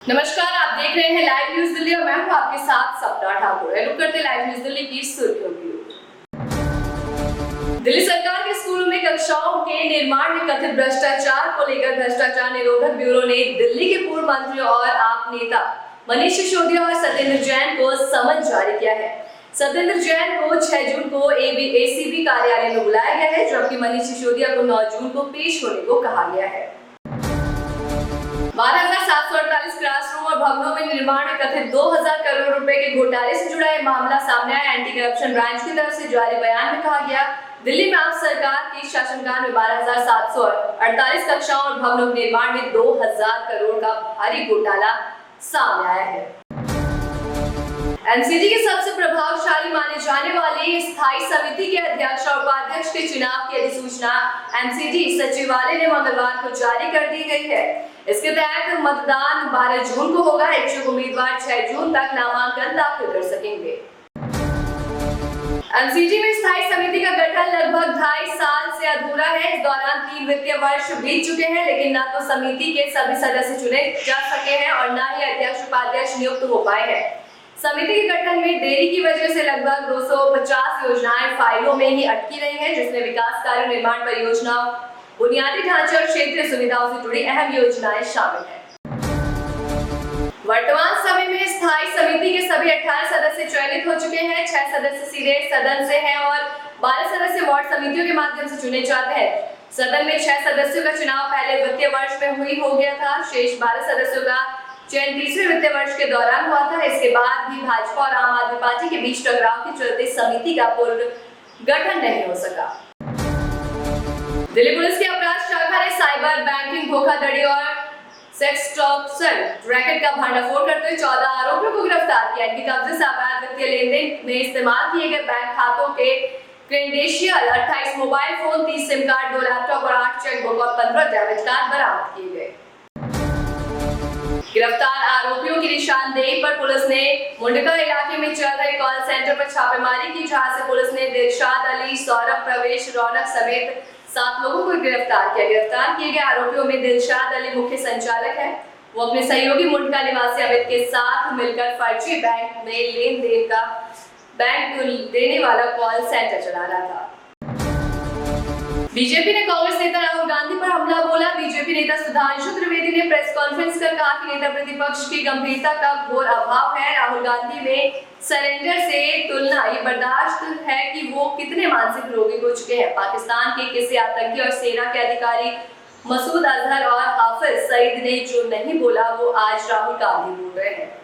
नमस्कार, आप देख रहे हैं लाइव न्यूज दिल्ली और मैं हूं आपके साथ सपना ठाकुर। रुक करते लाइव न्यूज दिल्ली की सुर्खियों की ओर। दिल्ली सरकार के स्कूलों में कक्षाओं के निर्माण में कथित भ्रष्टाचार को लेकर भ्रष्टाचार निरोधक ब्यूरो ने दिल्ली के पूर्व मंत्री और आप नेता मनीष सिसोदिया और सत्येंद्र जैन को समन जारी किया है। सत्येंद्र जैन को 6 जून को एसीबी कार्यालय में बुलाया गया है, जबकि मनीष सिसोदिया को 9 जून को पेश होने को कहा गया है। 12,748 क्लासरूम और भवनों में निर्माण में कथित 2,000 करोड़ रुपए के घोटाले से जुड़ा यह मामला सामने आया। एंटी करप्शन ब्रांच की तरफ से जारी बयान में कहा गया, दिल्ली में आप सरकार के शासनकाल में 12,748 कक्षाओं और भवनों के निर्माण में 2,000 करोड़ का भारी घोटाला सामने आया है। एनसीडी के सबसे प्रभावशाली माने जाने वाली स्थायी समिति के अध्यक्ष और उपाध्यक्ष के चुनाव की अधिसूचना एनसीडी सचिवालय ने मंगलवार को जारी कर दी गई है। इसके तहत मतदान 12 जून को होगा। इच्छुक उम्मीदवार 6 जून तक नामांकन दाखिल कर सकेंगे। एनसीडी में स्थायी समिति का गठन लगभग 2.5 साल से अधूरा है। इस दौरान 3 वित्तीय वर्ष बीत चुके हैं, लेकिन न तो समिति के सभी सदस्य चुने जा सके हैं और न ही अध्यक्ष उपाध्यक्ष नियुक्त हो पाए हैं। समिति के गठन में देरी की वजह से लगभग 250 योजनाएं फाइलों में ही अटकी रही हैं, जिसमें विकास कार्य, निर्माण परियोजनाओं, बुनियादी ढांचे और क्षेत्रीय सुविधाओं से जुड़ी अहम योजनाएं शामिल हैं। वर्तमान समय में स्थायी समिति के सभी 18 सदस्य चयनित हो चुके हैं। 6 सदस्य सीधे सदन से हैं और 12 सदस्य वार्ड समितियों के माध्यम से चुने जाते हैं। सदन में 6 सदस्यों का चुनाव पहले वित्तीय वर्ष में हो गया था। शेष 12 सदस्यों का चयन तीसरे वित्तीय वर्ष के दौरान हुआ था। इसके बाद भी भाजपा और आम आदमी पार्टी के बीच टकराव के चलते समिति का पुनर्गठन नहीं हो सका। दिल्ली पुलिस की अपराध शाखा ने साइबर बैंकिंग, धोखाधड़ी और सेक्सटॉर्शन रैकेट का भंडाफोड़ करते हुए 14 आरोपियों को गिरफ्तार किया। इनके कब्जे से अवैध वित्तीय लेनदेन में इस्तेमाल किए गए बैंक खातों के credential, 28 mobile phone, 30 SIM card, 2 laptop और 8 चेकबुक और 15 डेबिट कार्ड बरामद किए गए। गिरफ्तार आरोपियों की निशानदेही पर पुलिस ने मुंडका इलाके में चल रहे कॉल सेंटर पर छापेमारी की, जहां से पुलिस ने दिलशाद अली, सौरभ, प्रवेश, रौनक समेत 7 लोगों को गिरफ्तार किया। गिरफ्तार किए गए आरोपियों में दिलशाद अली मुख्य संचालक है। वो अपने सहयोगी मुंडका निवासी अमित के साथ मिलकर फर्जी बैंक में लेन देन का बैंक देने वाला कॉल सेंटर चला रहा था। बीजेपी ने कांग्रेस नेता राहुल गांधी पर हमला बोला। बीजेपी नेता सुधांशु त्रिवेदी ने प्रेस कॉन्फ्रेंस कर कहा कि नेता प्रतिपक्ष की गंभीरता का घोर अभाव है। राहुल गांधी में सरेंडर से तुलना ये बर्दाश्त है कि वो कितने मानसिक रोगी हो चुके हैं। पाकिस्तान के किसी आतंकी और सेना के अधिकारी मसूद अजहर और हाफिज सईद ने जो नहीं बोला, वो आज राहुल गांधी बोल रहे हैं।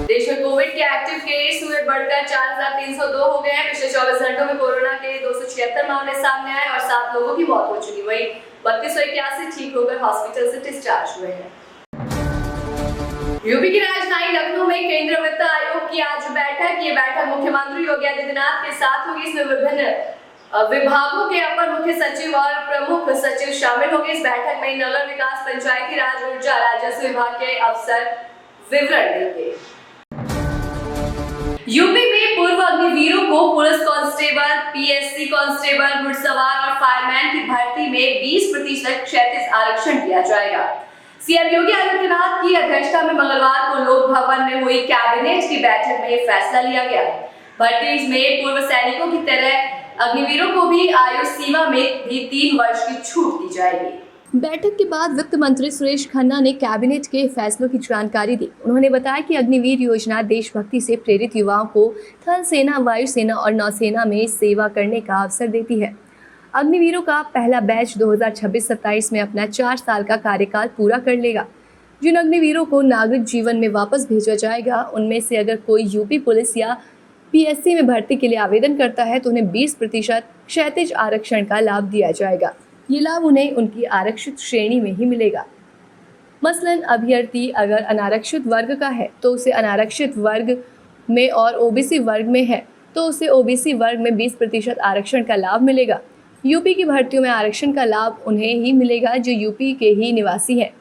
देश में कोविड के एक्टिव केस हुए बढ़कर 4,302 हो गए हैं। पिछले 24 घंटों में कोरोना के 276 मामले सामने आए और 7 लोगों की मौत हो चुकी। वहीं 3281 ठीक होकर हॉस्पिटल से डिस्चार्ज हुए हैं। यूपी की राजधानी लखनऊ में केंद्रीय वित्त आयोग की आज बैठक। ये बैठक मुख्यमंत्री योगी आदित्यनाथ के साथ होगी। इसमें विभिन्न विभागों के अपर मुख्य सचिव और प्रमुख सचिव शामिल होंगे। इस बैठक में नगर विकास, पंचायती राज, ऊर्जा, राजस्व विभाग के अफसर विवरण देंगे। यूपी में पूर्व अग्निवीरों को पुलिस कांस्टेबल, पीएससी कांस्टेबल, घुड़सवार और फायरमैन की भर्ती में 20% क्षैतिज आरक्षण दिया जाएगा। सीएम योगी आदित्यनाथ की अध्यक्षता में मंगलवार को लोक भवन में हुई कैबिनेट की बैठक में यह फैसला लिया गया। भर्ती में पूर्व सैनिकों की तरह अग्निवीरों को भी आयु सीमा में भी 3 वर्ष की छूट दी जाएगी। बैठक के बाद वित्त मंत्री सुरेश खन्ना ने कैबिनेट के फैसलों की जानकारी दी। उन्होंने बताया कि अग्निवीर योजना देशभक्ति से प्रेरित युवाओं को थल सेना, वायुसेना और नौसेना में सेवा करने का अवसर देती है। अग्निवीरों का पहला बैच 2026-27 में अपना 4 साल का कार्यकाल पूरा कर लेगा। जिन अग्निवीरों को नागरिक जीवन में वापस भेजा जाएगा, उनमें से अगर कोई यूपी पुलिस या पीएससी में भर्ती के लिए आवेदन करता है तो उन्हें 20% क्षैतिज आरक्षण का लाभ दिया जाएगा। ये लाभ उन्हें उनकी आरक्षित श्रेणी में ही मिलेगा। मसलन अभ्यर्थी अगर अनारक्षित वर्ग का है तो उसे अनारक्षित वर्ग में और ओबीसी वर्ग में है तो उसे ओबीसी वर्ग में 20% आरक्षण का लाभ मिलेगा। यूपी की भर्तियों में आरक्षण का लाभ उन्हें ही मिलेगा जो यूपी के ही निवासी हैं।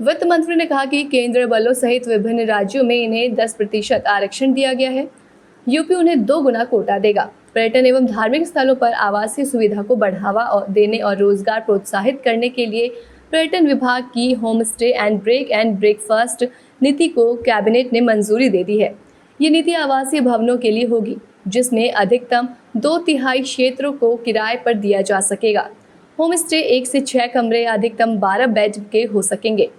वित्त मंत्री ने कहा कि केंद्रीय बलों सहित विभिन्न राज्यों में इन्हें 10% आरक्षण दिया गया है। यूपी उन्हें 2 गुना कोटा देगा। पर्यटन एवं धार्मिक स्थलों पर आवासीय सुविधा को बढ़ावा देने और रोजगार प्रोत्साहित करने के लिए पर्यटन विभाग की होम स्टे एंड ब्रेकफास्ट नीति को कैबिनेट ने मंजूरी दे दी है। ये नीति आवासीय भवनों के लिए होगी, जिसमें अधिकतम 2/3 क्षेत्रों को किराए पर दिया जा सकेगा। होम स्टे 1 से 6 कमरे या अधिकतम 12 बेड के हो सकेंगे।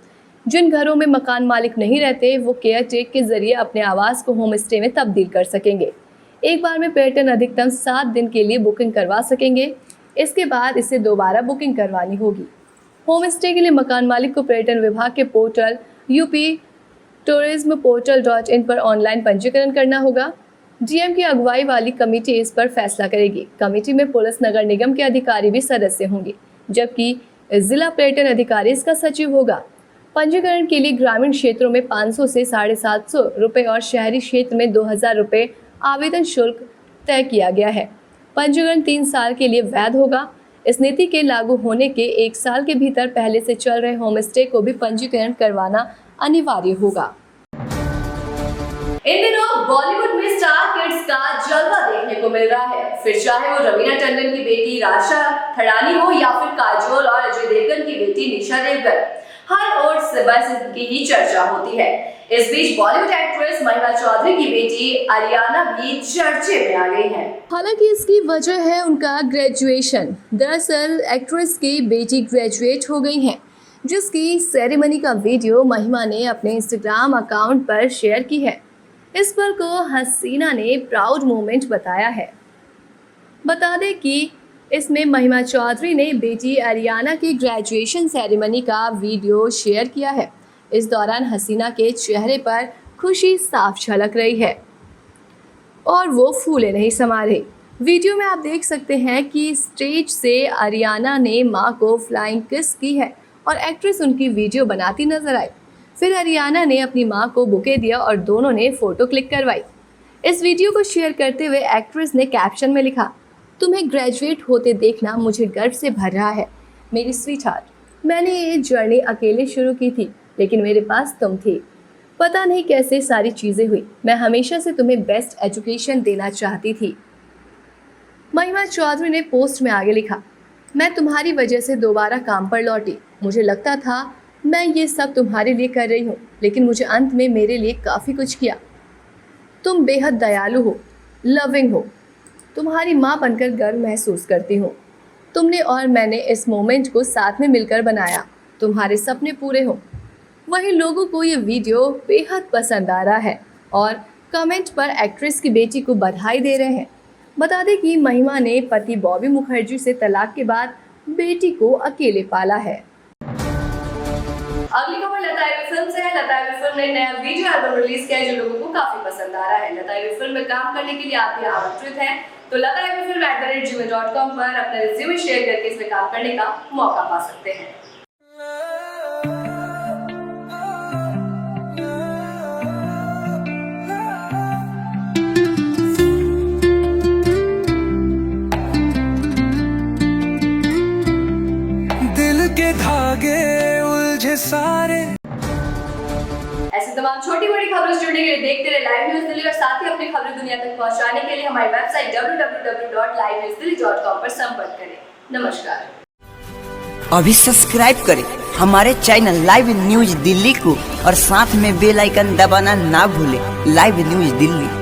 जिन घरों में मकान मालिक नहीं रहते, वो केयर टेक के जरिए अपने आवास को होम स्टे में तब्दील कर सकेंगे। एक बार में पर्यटन अधिकतम 7 दिन के लिए बुकिंग करवा सकेंगे। इसके बाद इसे दोबारा बुकिंग करवानी होगी। होम स्टे के लिए मकान मालिक को पर्यटन विभाग के पोर्टल uptourismportal.in पर ऑनलाइन पंजीकरण करना होगा। डीएम की अगुवाई वाली कमेटी इस पर फैसला करेगी। कमेटी में पुलिस, नगर निगम के अधिकारी भी सदस्य होंगे, जबकि जिला पर्यटन अधिकारी इसका सचिव होगा। पंजीकरण के लिए ग्रामीण क्षेत्रों में 500 से 750 रुपये और शहरी क्षेत्र में 2000 रुपये आवेदन शुल्क तय किया गया है। पंजीकरण 3 साल के लिए वैध होगा। इस नीति के लागू होने के 1 साल के भीतर पहले से चल रहे होम स्टे को भी पंजीकरण करवाना अनिवार्य होगा। इन दिनों बॉलीवुड में स्टार किड्स का जलवा देखने को मिल रहा है। फिर चाहे वो रवीना टंडन की बेटी राशा थड़ानी हो या फिर काजोल और अजय देवगन की बेटी निशा देवगन, हर ओर से बस इनकी ही चर्चा होती है। इस बीच बॉलीवुड एक्ट्रेस महिमा चौधरी की बेटी अरियाना भी चर्चे में आ गई है। हालांकि इसकी वजह है उनका ग्रेजुएशन। दरअसल एक्ट्रेस की बेटी ग्रेजुएट हो गई हैं, जिसकी सेरेमनी का वीडियो महिमा ने अपने इंस्टाग्राम अकाउंट पर शेयर की है। इस पल को हसीना ने प्राउड मोमेंट बताया है। बता दें कि इसमें महिमा चौधरी ने बेटी अरियाना की ग्रेजुएशन सेरेमनी का वीडियो शेयर किया है। इस दौरान हसीना के चेहरे पर खुशी साफ झलक रही है और वो फूले नहीं समा रही। वीडियो में आप देख सकते हैं कि स्टेज से अरियाना ने मां को फ्लाइंग किस की है और एक्ट्रेस उनकी वीडियो बनाती नजर आई। फिर अरियाना ने अपनी मां को बुके दिया और दोनों ने फोटो क्लिक करवाई। इस वीडियो को शेयर करते हुए एक्ट्रेस ने कैप्शन में लिखा, तुम्हें ग्रेजुएट होते देखना मुझे गर्व से भर रहा है मेरी स्वीट हार्ट। मैंने ये जर्नी अकेले शुरू की थी, लेकिन मेरे पास तुम थी। पता नहीं कैसे सारी चीज़ें हुई। मैं हमेशा से तुम्हें बेस्ट एजुकेशन देना चाहती थी। महिमा चौधरी ने पोस्ट में आगे लिखा, मैं तुम्हारी वजह से दोबारा काम पर लौटी। मुझे लगता था मैं ये सब तुम्हारे लिए कर रही हूँ, लेकिन मुझे अंत में मेरे लिए काफ़ी कुछ किया। तुम बेहद दयालु हो, लविंग हो। तुम्हारी माँ बनकर गर्व महसूस करती हूँ। तुमने और मैंने इस मोमेंट को साथ में मिलकर बनाया। तुम्हारे सपने पूरे हो। वहीं लोगों को ये वीडियो बेहद पसंद आ रहा है और कमेंट पर एक्ट्रेस की बेटी को बधाई दे रहे हैं। बता दें कि महिमा ने पति बॉबी मुखर्जी से तलाक के बाद बेटी को अकेले पाला है। अगली खबर लताएबी फिल्म से है। लताएबी फिल्म ने नया वीडियो एल्बम रिलीज किया है, जो लोगों को काफी पसंद आ रहा है। लताएबी फिल्म में काम करने के लिए आप भी आमंत्रित हैं, तो lataibifilm@gmail.com पर अपना रिज्यूमे शेयर करके इसमें काम करने का मौका पा सकते हैं। दिल के धागे उलझे सारे। ऐसी तमाम छोटी बड़ी खबरों से जुड़ने के लिए देखते रहे लाइव न्यूज दिल्ली और साथ ही अपनी खबरें दुनिया तक पहुंचाने के लिए हमारी वेबसाइट www.livenewsdelhi.com पर संपर्क करें। नमस्कार। अभी सब्सक्राइब करें हमारे चैनल लाइव न्यूज दिल्ली को और साथ में बेल आइकन दबाना ना भूलें। Live news Delhi.